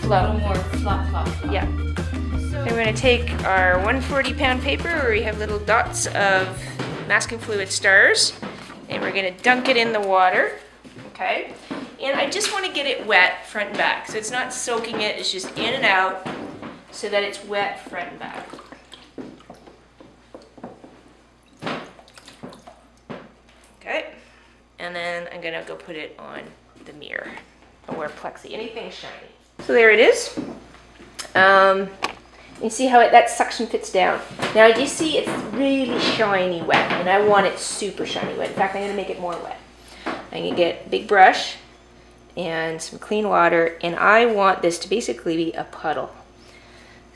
flow. More flop, flop, flop. Yeah. So we're going to take our 140-pound paper where we have little dots of masking fluid stars, and we're going to dunk it in the water, okay? And I just want to get it wet front and back, so it's not soaking it, it's just in and out so that it's wet front and back. Okay, and then I'm going to go put it on the mirror or plexi, anything shiny. So there it is. You see how that suction fits down. Now do you see it's really shiny wet, and I want it super shiny wet. In fact, I'm going to make it more wet. I'm going to get a big brush and some clean water, and I want this to basically be a puddle.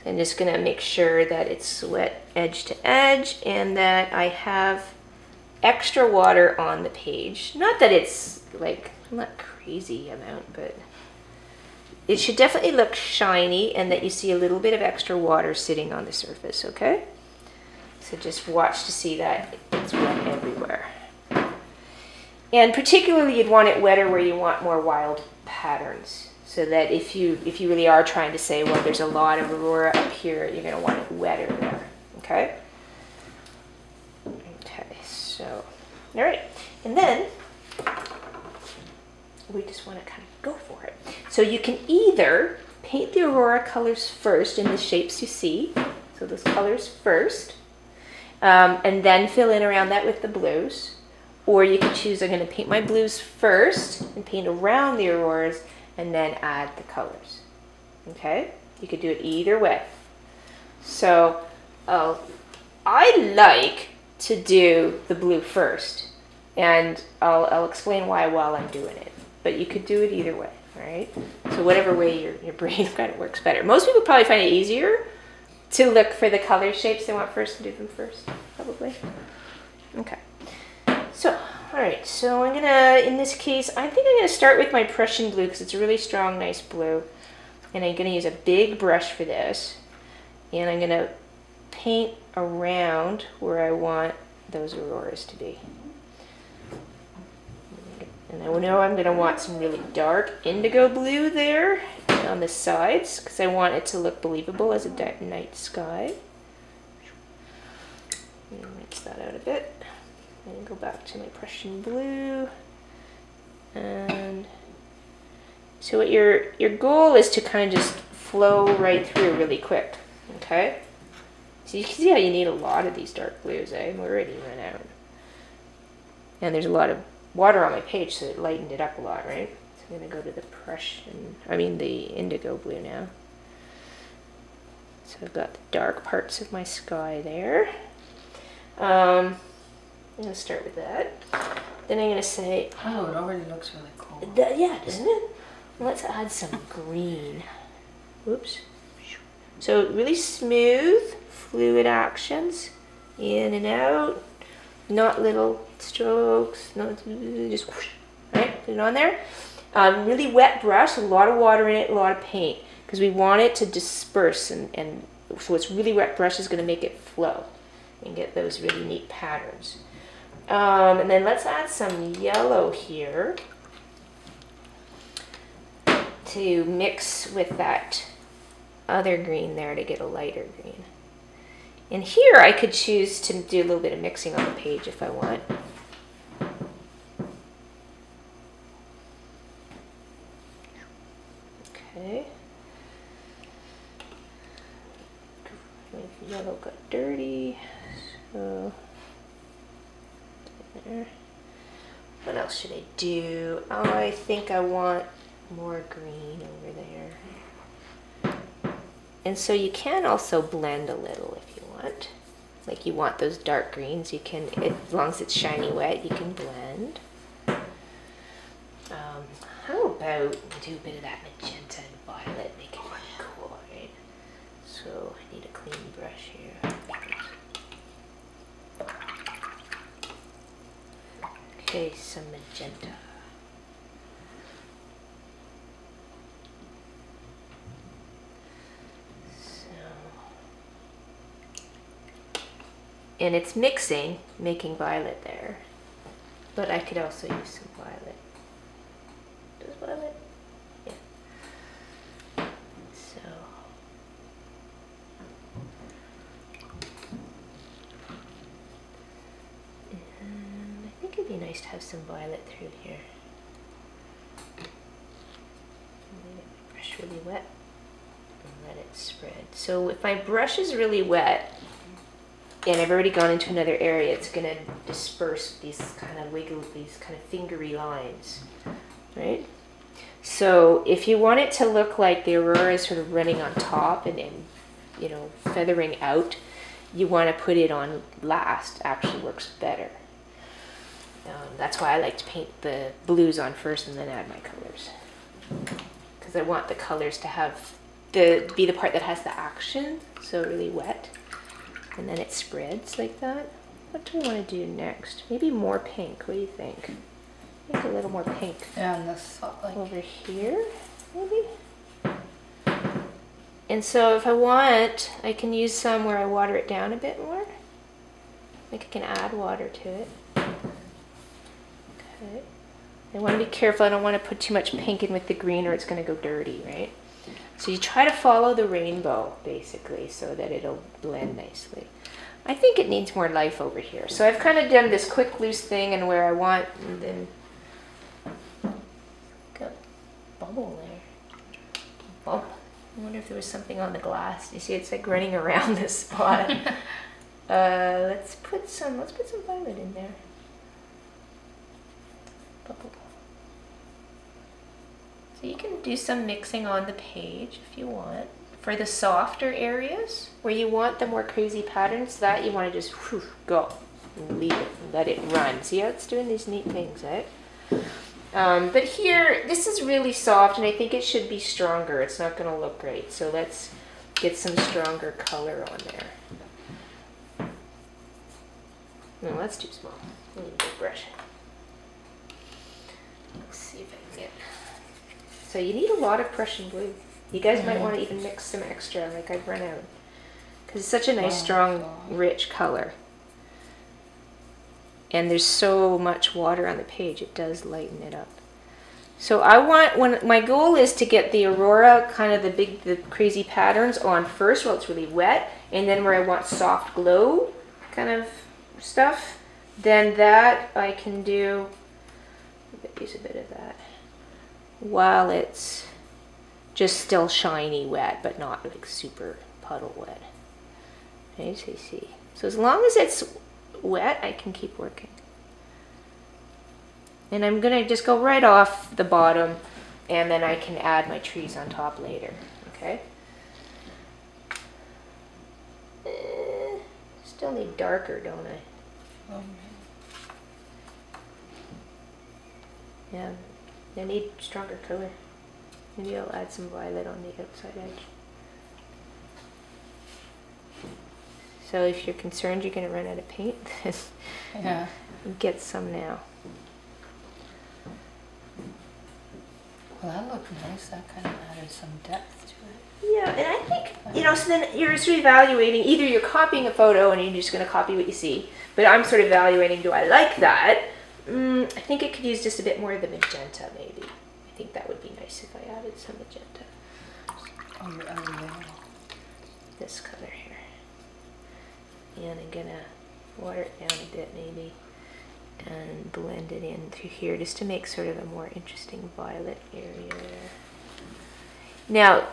So I'm just going to make sure that it's wet edge to edge and that I have extra water on the page. Not that it's like, not crazy amount, but it should definitely look shiny and that you see a little bit of extra water sitting on the surface, okay? So just watch to see that it's wet everywhere. And particularly you'd want it wetter where you want more wild patterns, so that if you really are trying to say, well, there's a lot of aurora up here, you're going to want it wetter there, okay? Okay, so, all right. And then we just want to kind of go for it. So you can either paint the aurora colors first in the shapes you see, so those colors first, and then fill in around that with the blues, or you can choose, I'm going to paint my blues first and paint around the auroras and then add the colors. Okay? You could do it either way. So I like to do the blue first, and I'll explain why while I'm doing it, but you could do it either way. All right, so whatever way your brain kind of works better. Most people probably find it easier to look for the color shapes they want first and do them first, probably. Okay, so, all right, so I'm gonna, in this case, I think I'm gonna start with my Prussian blue because it's a really strong, nice blue. And I'm gonna use a big brush for this. And I'm gonna paint around where I want those auroras to be. And I know I'm going to want some really dark indigo blue there on the sides because I want it to look believable as a night sky. Mix that out a bit. And go back to my Prussian blue. And so what your goal is to kind of just flow right through really quick. Okay? So you can see how you need a lot of these dark blues, eh? I'm already run out. And there's a lot of water on my page, so it lightened it up a lot, right? So I'm going to go to the indigo blue now. So I've got the dark parts of my sky there. I'm going to start with that. Then I'm going to say... Oh, it already looks really cool. Yeah, doesn't it? Let's add some green. Whoops. So really smooth, fluid actions, in and out. Not little strokes, not just whoosh, right? Put it on there. Really wet brush, a lot of water in it, a lot of paint, because we want it to disperse, and so it's really wet brush is going to make it flow and get those really neat patterns. And then let's add some yellow here to mix with that other green there to get a lighter green. And here I could choose to do a little bit of mixing on the page if I want. Okay. My yellow got dirty, so there. What else should I do? I think I want more green over there. And so you can also blend a little if you want. Like you want those dark greens, you can, as long as it's shiny wet, you can blend. How about do a bit of that magenta and violet, make it really cool, right? So I need a clean brush here. Okay, some magenta. And it's mixing, making violet there. But I could also use some violet. Does violet? Yeah. nice to have some violet through here. Get my brush really wet and let it spread. So if my brush is really wet and I've already gone into another area, it's going to disperse these kind of these kind of fingery lines, right? So if you want it to look like the aurora is sort of running on top and you know, feathering out, you want to put it on last. Actually works better. That's why I like to paint the blues on first and then add my colors, because I want the colors to have be the part that has the action, so really wet, and then it spreads like that. What do we want to do next? Maybe more pink. What do you think? I think a little more pink. Yeah, and this like over here, maybe. And so if I want, I can use some where I water it down a bit more. Like I can add water to it. Okay. I want to be careful. I don't want to put too much pink in with the green or it's going to go dirty, right? So you try to follow the rainbow, basically, so that it'll blend nicely. I think it needs more life over here. So I've kind of done this quick, loose thing and where I want, and then got bubble there. Bump. I wonder if there was something on the glass. You see, it's like running around this spot. Let's put some violet in there. Bubble. So you can do some mixing on the page if you want. For the softer areas where you want the more crazy patterns, that you want to just go and leave it and let it run. See how it's doing these neat things, eh? But here, this is really soft and I think it should be stronger. It's not going to look great. So let's get some stronger color on there. No, that's too small. I need a big brush. Let's see if I can get... So you need a lot of Prussian blue. You guys might want to even mix some extra, like I've run out. Because it's such a nice, strong, rich color. And there's so much water on the page, it does lighten it up. So I want, my goal is to get the aurora, kind of the crazy patterns on first while it's really wet, and then where I want soft glow kind of stuff, then that I can do, use a bit of that, while it's just still shiny wet, but not like super puddle wet. Okay, so you see. So as long as it's wet, I can keep working. And I'm gonna just go right off the bottom and then I can add my trees on top later, okay? Still need darker, don't I? Yeah, I need stronger color. Maybe I'll add some violet on the outside edge. So if you're concerned you're going to run out of paint, yeah, get some now. Well, that looked nice. That kind of added some depth to it. Yeah, and I think, you know, so then you're sort of evaluating, either you're copying a photo and you're just going to copy what you see, but I'm sort of evaluating, do I like that? I think it could use just a bit more of the magenta, maybe. I think that would be nice if I added some magenta. Oh, you're adding that. This color here. And I'm going to water it down a bit, maybe, and blend it in through here just to make sort of a more interesting violet area there. Now,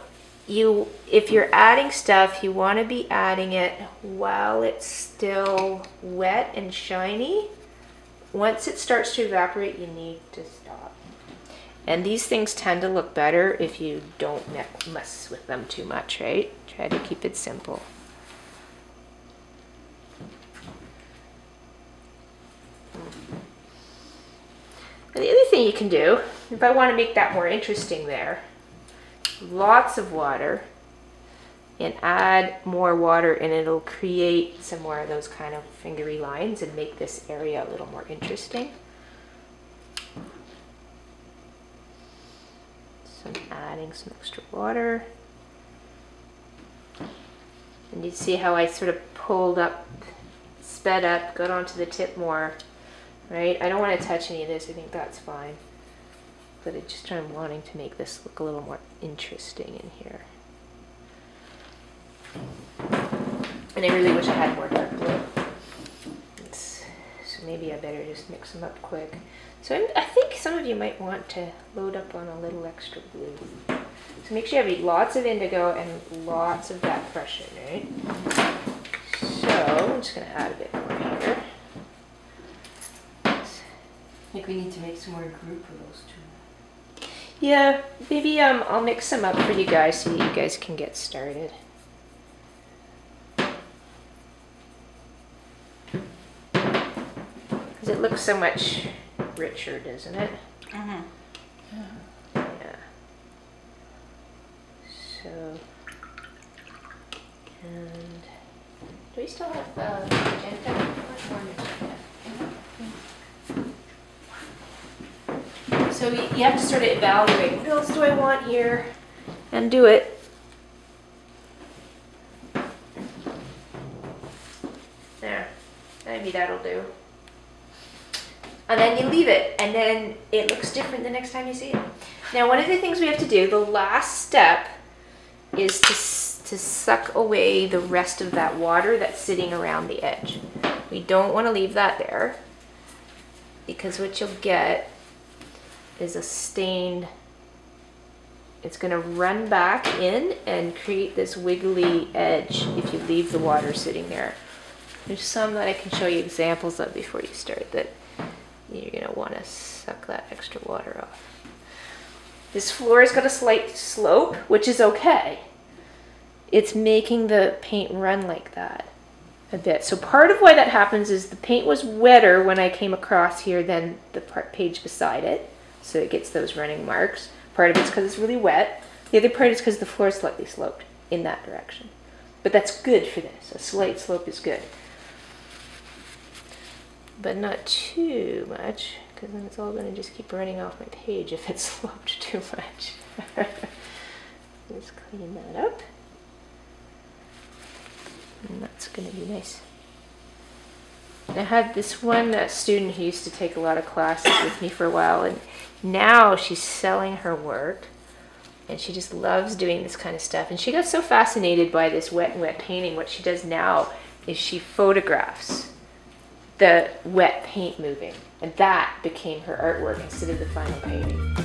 if you're adding stuff, you want to be adding it while it's still wet and shiny. Once it starts to evaporate, you need to stop. And these things tend to look better if you don't mess with them too much, right? Try to keep it simple. And the other thing you can do, if I want to make that more interesting there, lots of water, and add more water and it'll create some more of those kind of fingery lines and make this area a little more interesting. So I'm adding some extra water. And you see how I sort of pulled up, sped up, got onto the tip more, right? I don't want to touch any of this, I think that's fine. But I'm wanting to make this look a little more interesting in here. And I really wish I had more dark blue. So maybe I better just mix them up quick. So I think some of you might want to load up on a little extra blue. So make sure you have lots of indigo and lots of that Prussian, right? So I'm just going to add a bit more here. I think we need to make some more group of those two. Yeah, maybe I'll mix them up for you guys so that you guys can get started. Because it looks so much richer, doesn't it? Mm-hmm. Yeah. So, and do we still have magenta? So you have to sort of evaluate, what else do I want here, and do it. There, maybe that'll do. And then you leave it, and then it looks different the next time you see it. Now, one of the things we have to do, the last step, is to suck away the rest of that water that's sitting around the edge. We don't want to leave that there, because what you'll get is a stained, it's going to run back in and create this wiggly edge if you leave the water sitting there. There's some that I can show you examples of before you start that you're going to want to suck that extra water off. This floor has got a slight slope, which is okay. It's making the paint run like that a bit. So part of why that happens is the paint was wetter when I came across here than the page beside it. So it gets those running marks. Part of it's because it's really wet. The other part is because the floor is slightly sloped in that direction. But that's good for this. A slight slope is good. But not too much, because then it's all going to just keep running off my page if it's sloped too much. Let's clean that up. And that's going to be nice. I had this one student who used to take a lot of classes with me for a while, and now she's selling her work, and she just loves doing this kind of stuff. And she got so fascinated by this wet and wet painting. What she does now is she photographs the wet paint moving, and that became her artwork instead of the final painting.